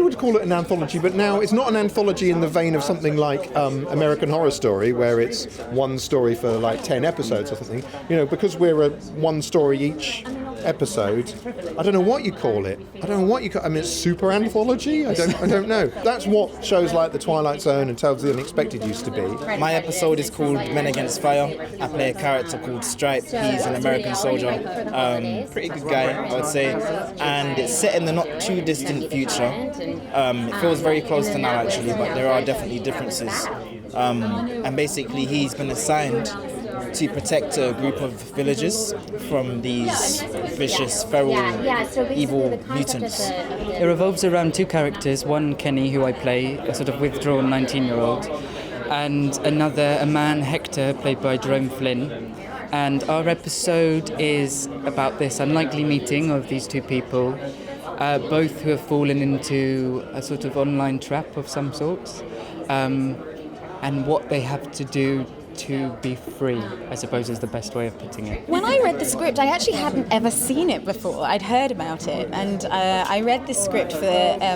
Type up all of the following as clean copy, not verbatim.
would call it an anthology, but now it's not an anthology in the vein of something like American Horror Story, where it's one story for like 10 episodes or something. You know, because we're a one story each episode, I don't know what you call it. I mean, it's super anthology? I don't know. That's what shows like The Twilight Zone and Tales of the Unexpected used to be. My episode is called Men Against Fire. I play a character called Stripe. He's an American soldier. Pretty good guy, I would say. And it's set in the not too distant future. It feels very close to now, actually, but there are definitely differences. And basically, he's been assigned to protect a group of villagers from these vicious, feral, evil mutants. It revolves around two characters, one Kenny, who I play, a sort of withdrawn 19-year-old, and another, a man, Hector, played by Jerome Flynn. And our episode is about this unlikely meeting of these two people, both who have fallen into a sort of online trap of some sort, and what they have to do to be free, I suppose, is the best way of putting it. When I read the script, I actually hadn't ever seen it before. I'd heard about it, and I read this script for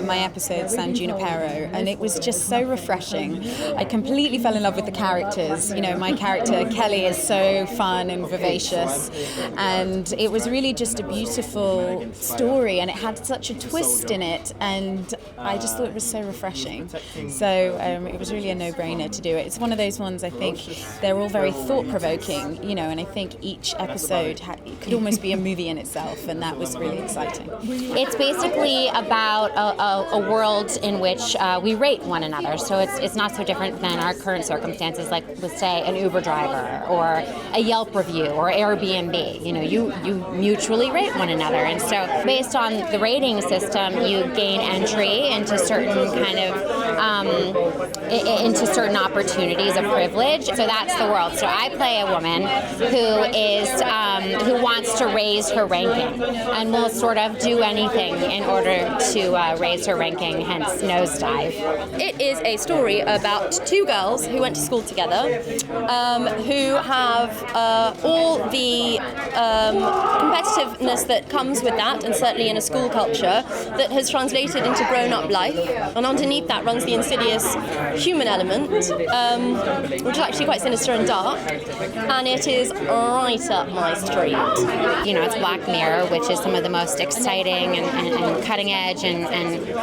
my episode San Junipero, and it was just so refreshing. I completely fell in love with the characters. You know, my character Kelly is so fun and vivacious, and it was really just a beautiful story, and it had such a twist in it, and I just thought it was so refreshing. So it was really a no-brainer to do it. It's one of those ones, I think, they're all very thought-provoking, you know, and I think each episode could almost be a movie in itself, and that was really exciting. It's basically about a world in which we rate one another, so it's not so different than our current circumstances, like, let's say, an Uber driver or a Yelp review or Airbnb. You know, you mutually rate one another, and so based on the rating system, you gain entry into certain kind of into certain opportunities of privilege. So that's the world. So I play a woman who wants to raise her ranking and will sort of do anything in order to raise her ranking, hence Nosedive. It is a story about two girls who went to school together, who have all the competitiveness that comes with that, and certainly in a school culture, that has translated into grown-up life. And underneath that runs the insidious human element, which is actually quite sinister and dark, and it is right up my street. You know, it's Black Mirror, which is some of the most exciting and cutting edge and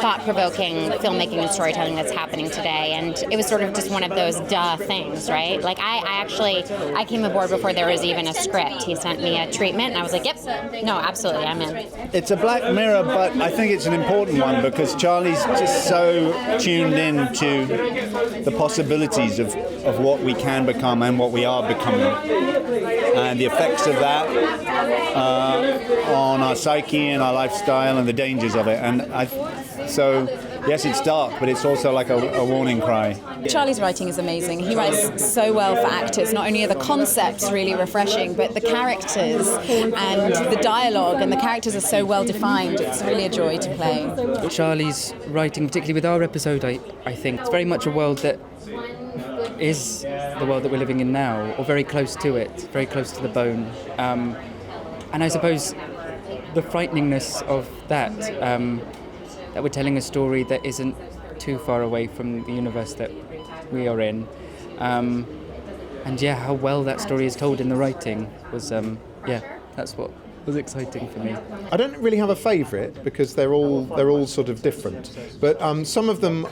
thought-provoking filmmaking and storytelling that's happening today, and it was sort of just one of those things, right? Like I came aboard before there was even a script. He sent me a treatment and I was like, yep, no, absolutely, I'm in. It's a Black Mirror, but I think it's an important one because Charlie's just so tuned in to the possibilities of what we can become and what we are becoming, and the effects of that on our psyche and our lifestyle and the dangers of it. And so yes, it's dark, but it's also like a warning cry. Charlie's writing is amazing. He writes so well for actors. Not only are the concepts really refreshing, but the characters and the dialogue and the characters are so well defined. It's really a joy to play. Charlie's writing, particularly with our episode, I think, it's very much a world that is the world that we're living in now, or very close to it, very close to the bone. And I suppose the frighteningness of that we're telling a story that isn't too far away from the universe that we are in. And yeah, how well that story is told in the writing was, that's what was exciting for me. I don't really have a favourite because they're all sort of different. But some of them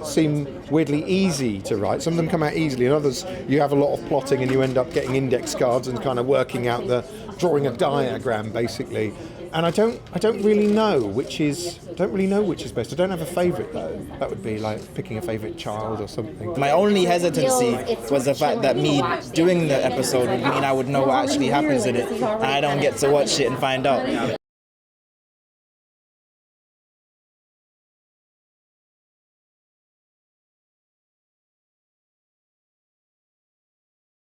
seem weirdly easy to write. Some of them come out easily, and others you have a lot of plotting and you end up getting index cards and kind of drawing a diagram basically. And I don't really know which is best. I don't have a favourite though. That would be like picking a favourite child or something. My only hesitancy was the fact that me doing the episode would mean I would know what actually happens in it, and I don't get to watch it and find out.